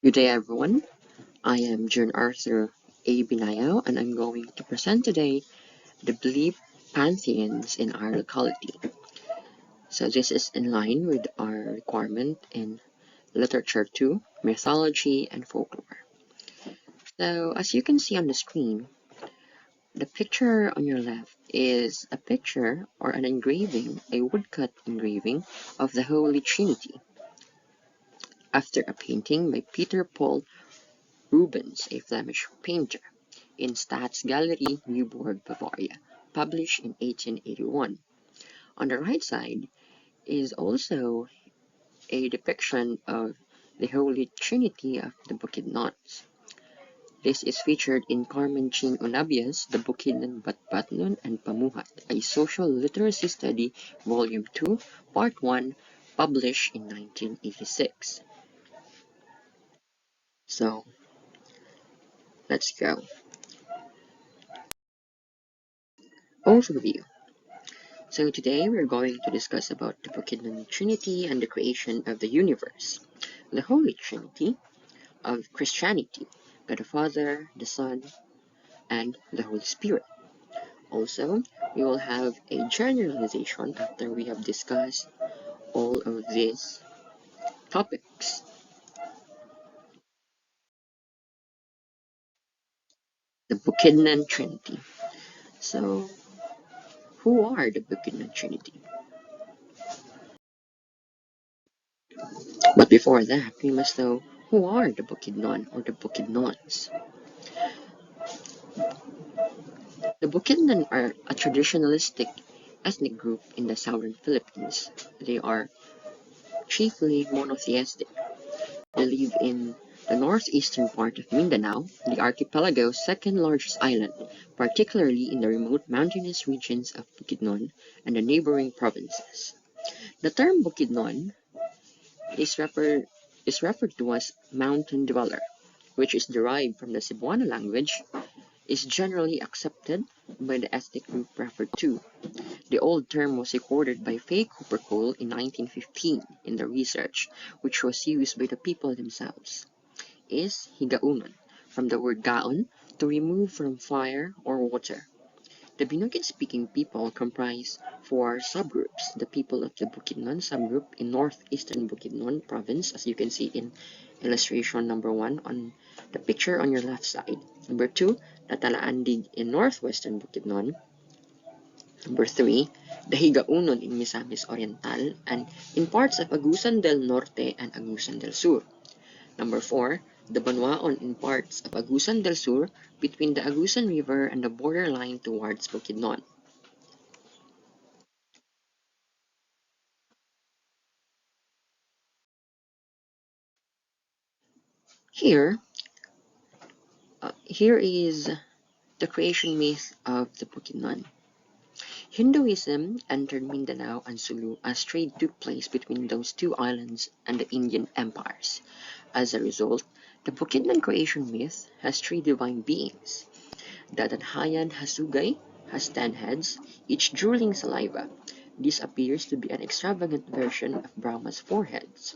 Good day, everyone. I am John Arthur A. Binayao, and I'm going to present today the belief pantheons in our locality. So this is in line with our requirement in Literature 2, Mythology and Folklore. So as you can see on the screen, the picture on your left is a picture or an engraving, a woodcut engraving of the Holy Trinity after a painting by Peter Paul Rubens, a Flemish painter, in Staatsgalerie Neuburg, Bavaria, published in 1881. On the right side is also a depiction of the Holy Trinity of the Bukidnons. This is featured in Carmen Ching Onabia's The Bukidnon Batbatnon and Pamuhat, a social literacy study, Volume 2, Part 1, published in 1986. So, let's go. Overview. So today we're going to discuss about the Bukidnon Trinity and the creation of the universe. The Holy Trinity of Christianity, God the Father, the Son, and the Holy Spirit. Also, we will have a generalization after we have discussed all of these topics. The Bukidnon Trinity. So, who are the Bukidnon Trinity? But before that, we must know who are the Bukidnon or the Bukidnons. The Bukidnon are a traditionalistic ethnic group in the southern Philippines. They are chiefly monotheistic. They live in the northeastern part of Mindanao, the archipelago's second largest island, particularly in the remote mountainous regions of Bukidnon and the neighboring provinces. The term Bukidnon is referred to as mountain dweller, which is derived from the Cebuano language, is generally accepted by the ethnic group referred to. The old term was recorded by Fay Cooper Cole in 1915 in the research, which was used by the people themselves. Is higaunon, from the word gaon, to remove from fire or water. The Binogan-speaking people comprise four subgroups. The people of the Bukidnon subgroup in northeastern Bukidnon province, as you can see in illustration number 1 on the picture on your left side. Number 2, the Talaandig in northwestern Bukidnon. Number 3, the Higaunon in Misamis Oriental and in parts of Agusan del Norte and Agusan del Sur. Number 4, the Banwaon in parts of Agusan del Sur between the Agusan River and the borderline towards Bukidnon. Here is the creation myth of the Bukidnon. Hinduism entered Mindanao and Sulu as trade took place between those two islands and the Indian empires. As a result, the Bukidnon creation myth has three divine beings. The Danhayan Hasugay has 10 heads, each drooling saliva. This appears to be an extravagant version of Brahma's 4 heads.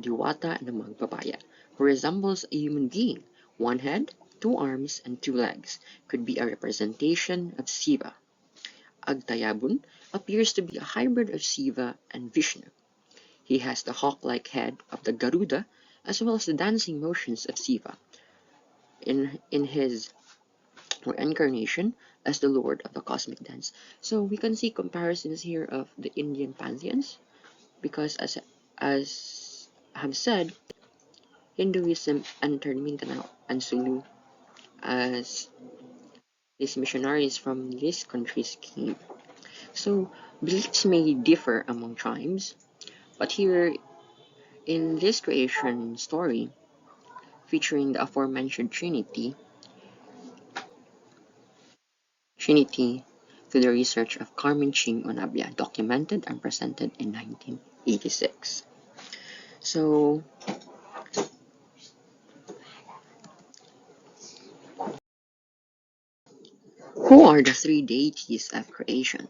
Diwata na Magpapaya, who resembles a human being, 1 head, 2 arms, and 2 legs, could be a representation of Shiva. Agtayabun appears to be a hybrid of Shiva and Vishnu. He has the hawk-like head of the Garuda as well as the dancing motions of Shiva in his incarnation as the Lord of the Cosmic Dance. So we can see comparisons here of the Indian pantheons because as I have said, Hinduism entered Mindanao and Sulu as these missionaries from these countries came. So beliefs may differ among tribes, but here in this creation story featuring the aforementioned Trinity through the research of Carmen Ching Onabia, documented and presented in 1986. So, who are the three deities of creation?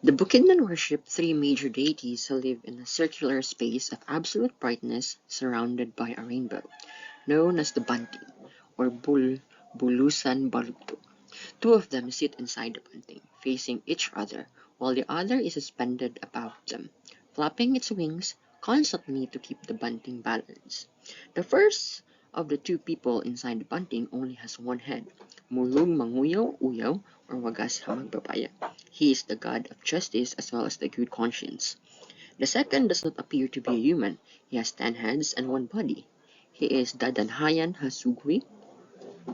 The Bukidnon worship three major deities who live in a circular space of absolute brightness surrounded by a rainbow, known as the Banting, or Bulusan Balugto. Two of them sit inside the bunting, facing each other, while the other is suspended above them, flapping its wings constantly to keep the bunting balanced. The first of the two people inside the bunting only has one head, Mulug Manguyaw Uyaw, or Wagas Hamagbabaya. He is the god of justice as well as the good conscience. The second does not appear to be a human. He has 10 heads and one body. He is Dadanhayan Hasugwi,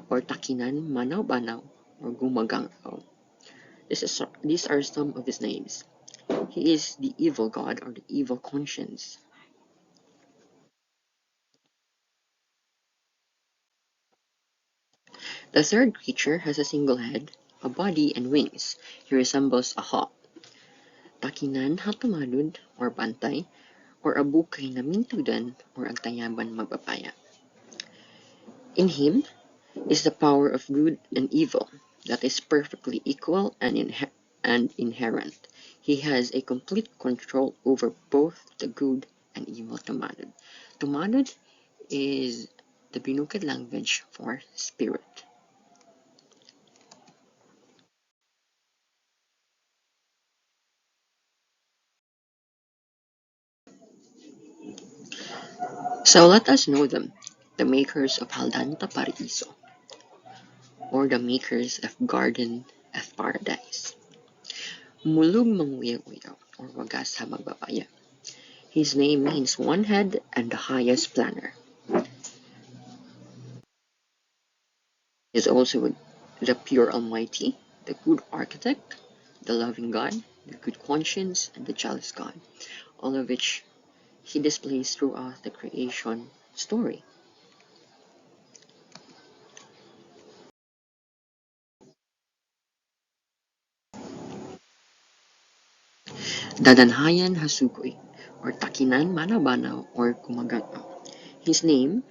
or Takinan Manaw Banaw, or Gumagangaw. These are some of his names. He is the evil god or the evil conscience. The third creature has a single head, a body, and wings. He resembles a hawk. Takinan Hatumalud or Bantay, or a bukay na mintudan or agtayaban magpapaya. In him is the power of good and evil that is perfectly equal and inherent. He has a complete control over both the good and evil Tumalud. Tumalud is the Binukid language for spirit. So let us know them, the makers of Haldanta Paraiso, or the makers of Garden of Paradise. Mulug Manguyag-uyaw, or Wagas sa Magbabaya. His name means one head and the highest planner. He is also the pure Almighty, the good architect, the loving God, the good conscience, and the jealous God, all of which he displays throughout the creation story. Dadanhayan Hasukoy, or Takinan Manabanaw, or Kumaganaw. His name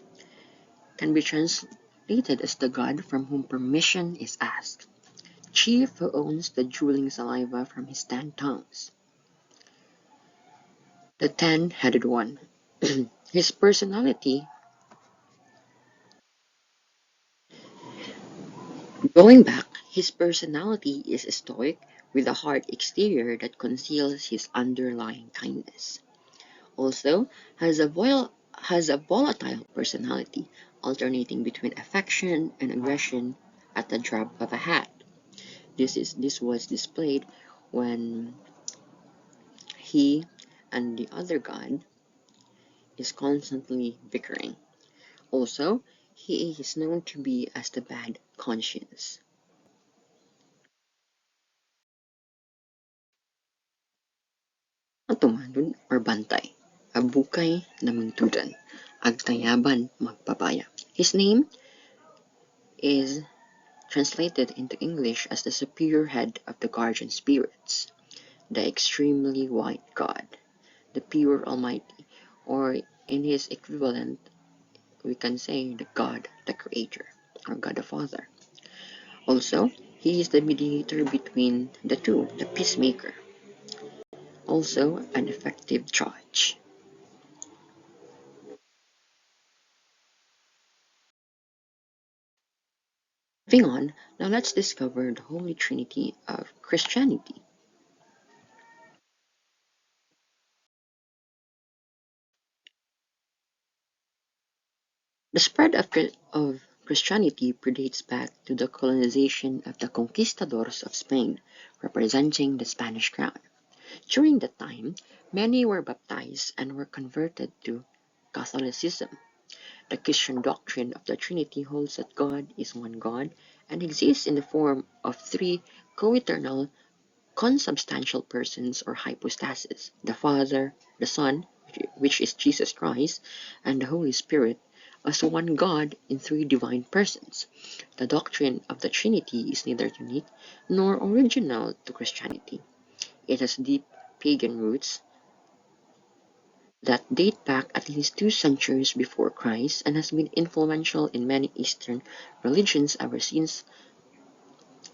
can be translated as the God from whom permission is asked, chief who owns the drooling saliva from his 10 tongues, the 10-headed one. His personality, going back, his personality is stoic with a hard exterior that conceals his underlying kindness. Also, has a volatile personality, alternating between affection and aggression at the drop of a hat. This was displayed when he and the other god is constantly bickering. Also, he is known to be as the bad conscience. Ang tumalon or bantay, abukay na mingtudan, agtayaban magpapaya. His name is translated into English as the superior head of the guardian spirits, the extremely white god, the pure almighty, or in his equivalent, we can say the God, the creator, or God the Father. Also, he is the mediator between the two, the peacemaker, also an effective judge. Moving on, now let's discover the Holy Trinity of Christianity. The spread of Christianity predates back to the colonization of the conquistadors of Spain, representing the Spanish crown. During that time, many were baptized and were converted to Catholicism. The Christian doctrine of the Trinity holds that God is one God and exists in the form of three co-eternal, consubstantial persons or hypostases: the Father, the Son, which is Jesus Christ, and the Holy Spirit, as one God in three divine persons. The doctrine of the Trinity is neither unique nor original to Christianity. It has deep pagan roots that date back at least 2 centuries before Christ and has been influential in many Eastern religions ever since,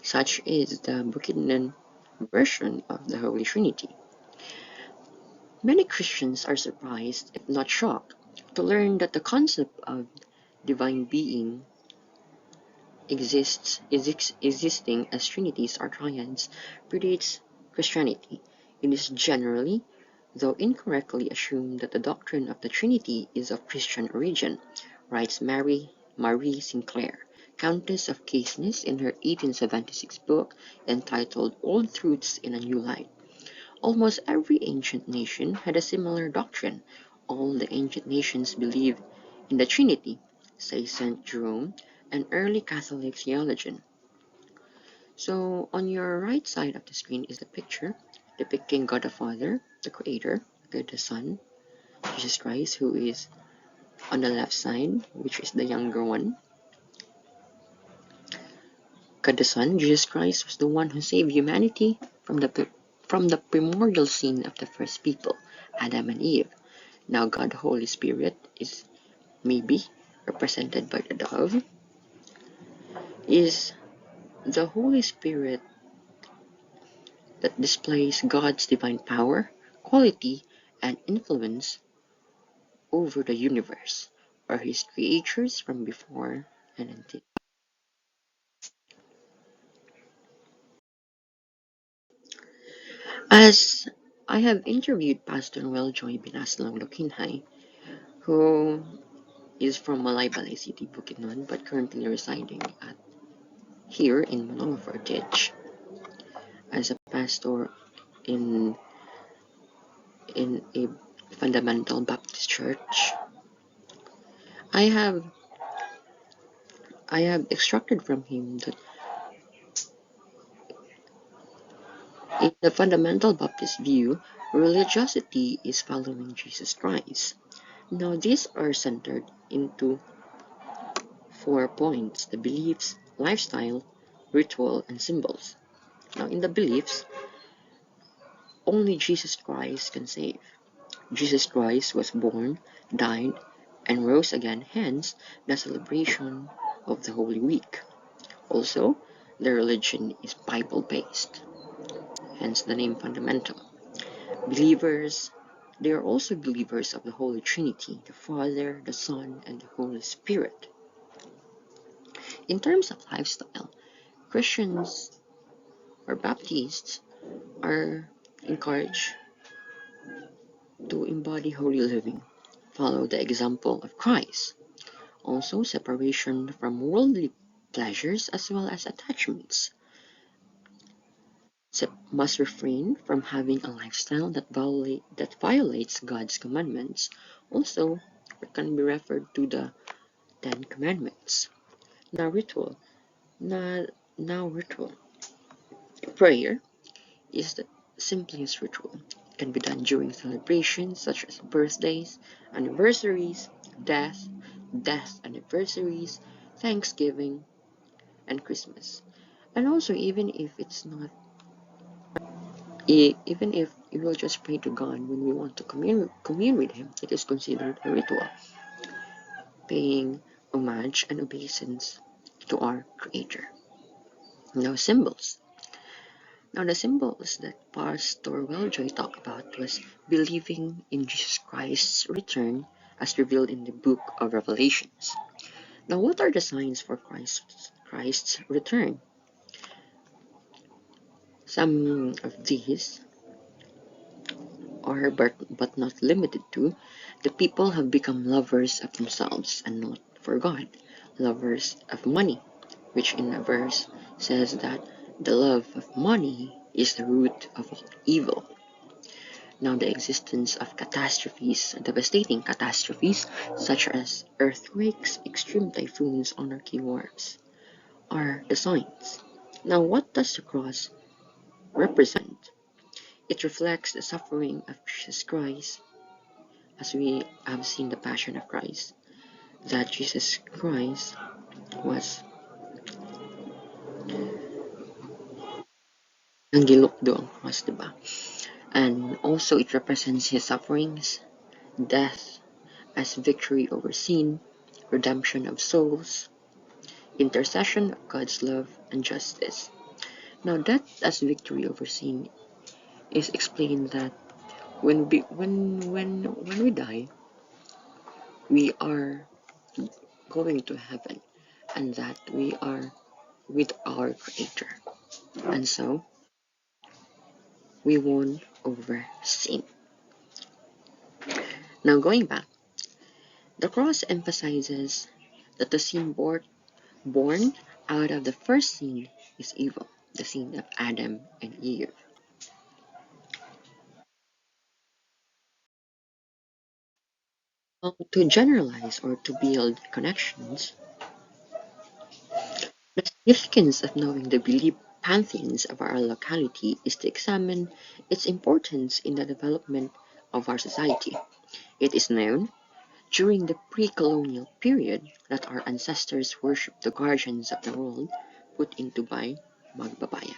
such as the Bukidnon version of the Holy Trinity. Many Christians are surprised, if not shocked, to learn that the concept of divine being existing as trinities or triads predates Christianity. It is generally, though incorrectly, assumed that the doctrine of the Trinity is of Christian origin, writes Marie Sinclair, Countess of Caithness, in her 1876 book entitled Old Truths in a New Light. Almost every ancient nation had a similar doctrine. All the ancient nations believed in the Trinity, says St. Jerome, an early Catholic theologian. So, on your right side of the screen is the picture depicting God the Father, the Creator, God the Son, Jesus Christ, who is on the left side, which is the younger one. God the Son, Jesus Christ, was the one who saved humanity from the primordial sin of the first people, Adam and Eve. Now God the Holy Spirit is maybe represented by the dove, is the Holy Spirit that displays God's divine power, quality, and influence over the universe, or his creatures from before and until. As I have interviewed Pastor Joy Binaslang Lokinhai, who is from Malaybalay City, Bukidnon, but currently residing here in Manolo Fortich as a pastor in a fundamental Baptist church. I have extracted from him that in the fundamental Baptist view, religiosity is following Jesus Christ. Now these are centered into 4 points: the beliefs, lifestyle, ritual, and symbols. Now in the beliefs, only Jesus Christ can save. Jesus Christ was born, died, and rose again, hence the celebration of the Holy Week. Also, the religion is Bible-based, hence the name fundamental. Believers, they are also believers of the Holy Trinity, the Father, the Son, and the Holy Spirit. In terms of lifestyle, Christians or Baptists are encouraged to embody holy living, follow the example of Christ. Also, separation from worldly pleasures as well as attachments. Must refrain from having a lifestyle that violates God's commandments. Also, it can be referred to the Ten Commandments. Now ritual. Now ritual. Prayer is the simplest ritual. It can be done during celebrations such as birthdays, anniversaries, death anniversaries, Thanksgiving, and Christmas. And also, even if you will just pray to God when we want to commune with Him, it is considered a ritual, paying homage and obeisance to our Creator. Now, symbols. Now, the symbols that Pastor Welljoy talked about was believing in Jesus Christ's return as revealed in the book of Revelations. Now, what are the signs for Christ's return? Some of these are, but not limited to, the people have become lovers of themselves and not for God, lovers of money, which in a verse says that the love of money is the root of all evil. Now the existence of catastrophes, devastating catastrophes, such as earthquakes, extreme typhoons, anarchy, wars, are the signs. Now what does the cross represent? It reflects the suffering of Jesus Christ, as we have seen the Passion of Christ, that Jesus Christ was nanggilukdo ang cross, diba? And also it represents his sufferings, death as victory over sin, redemption of souls, intercession of God's love and justice. Now, death as victory over sin is explained that when we die, we are going to heaven, and that we are with our Creator, and so we won over sin. Now, going back, the cross emphasizes that the sin born out of the first sin is evil, the sin of Adam and Eve. To generalize or to build connections, the significance of knowing the belief pantheons of our locality is to examine its importance in the development of our society. It is known during the pre-colonial period that our ancestors worshipped the guardians of the world put into by Magbabaya.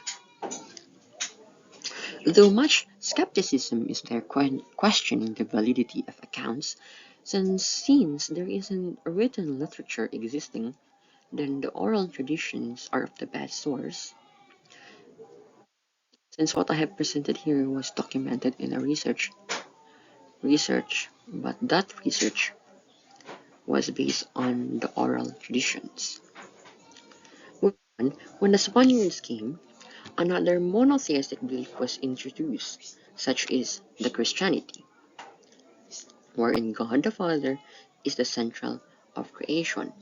Though much skepticism is there questioning the validity of accounts, since there isn't a written literature existing, then the oral traditions are of the best source. Since what I have presented here was documented in a research, but that research was based on the oral traditions. When the Spaniards came, another monotheistic belief was introduced, such as the Christianity, wherein God the Father is the central of creation.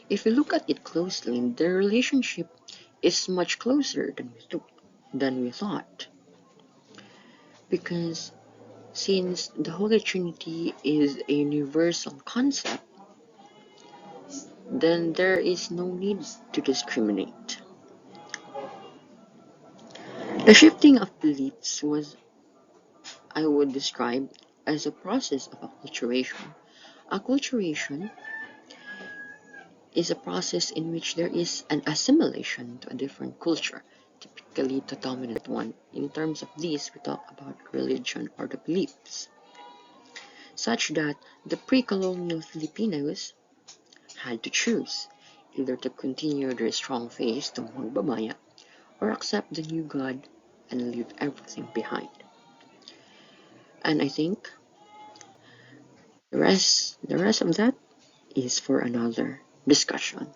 If we look at it closely, the relationship is much closer than we thought, because since the Holy Trinity is a universal concept, then there is no need to discriminate. The shifting of beliefs was, I would describe, as a process of acculturation. Acculturation is a process in which there is an assimilation to a different culture, typically the dominant one. In terms of this, we talk about religion or the beliefs, such that the pre-colonial Filipinos had to choose either to continue their strong faith to Magbabaya or accept the new God and leave everything behind. And I think the rest of that is for another discussion.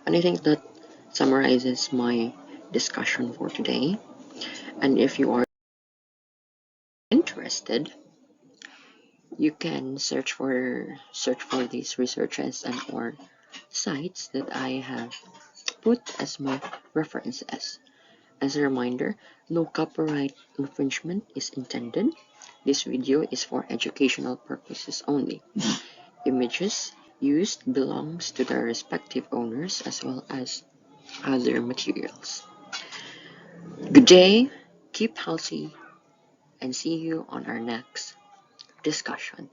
And I think that summarizes my discussion for today. And if you are interested, you can search for these researches and or sites that I have put as my references. As a reminder, no copyright infringement is intended. This video is for educational purposes only. Images used belongs to their respective owners as well as other materials. Good day, keep healthy, and see you on our next discussion.